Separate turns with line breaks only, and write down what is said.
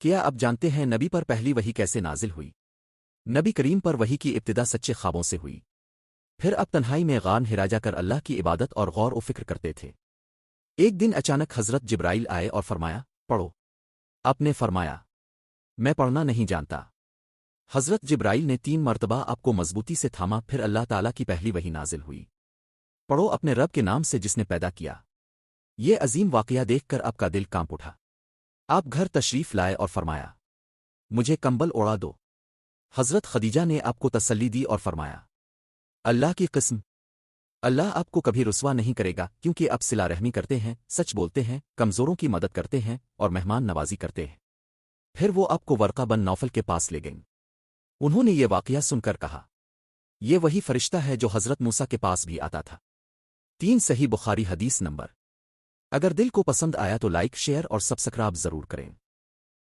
کیا اب جانتے ہیں نبی پر پہلی وحی کیسے نازل ہوئی؟ نبی کریم پر وحی کی ابتدا سچے خوابوں سے ہوئی۔ پھر اب تنہائی میں غار ہرا جا کر اللہ کی عبادت اور غور و فکر کرتے تھے۔ ایک دن اچانک حضرت جبرائیل آئے اور فرمایا، پڑھو۔ آپ نے فرمایا، میں پڑھنا نہیں جانتا۔ حضرت جبرائیل نے 3 مرتبہ آپ کو مضبوطی سے تھاما، پھر اللہ تعالیٰ کی پہلی وحی نازل ہوئی، پڑھو اپنے رب کے نام سے جس نے پیدا کیا۔ یہ عظیم واقعہ دیکھ کر آپ کا دل کانپ اٹھا۔ آپ گھر تشریف لائے اور فرمایا، مجھے کمبل اوڑا دو۔ حضرت خدیجہ نے آپ کو تسلی دی اور فرمایا، اللہ کی قسم، اللہ آپ کو کبھی رسوا نہیں کرے گا، کیونکہ آپ صلہ رحمی کرتے ہیں، سچ بولتے ہیں، کمزوروں کی مدد کرتے ہیں اور مہمان نوازی کرتے ہیں۔ پھر وہ آپ کو ورقہ بن نوفل کے پاس لے گئیں۔ انہوں نے یہ واقعہ سن کر کہا، یہ وہی فرشتہ ہے جو حضرت موسیٰ کے پاس بھی آتا تھا۔ 3 صحیح بخاری حدیث نمبر۔ اگر دل کو پسند آیا تو لائک، شیئر اور سبسکرائب ضرور کریں۔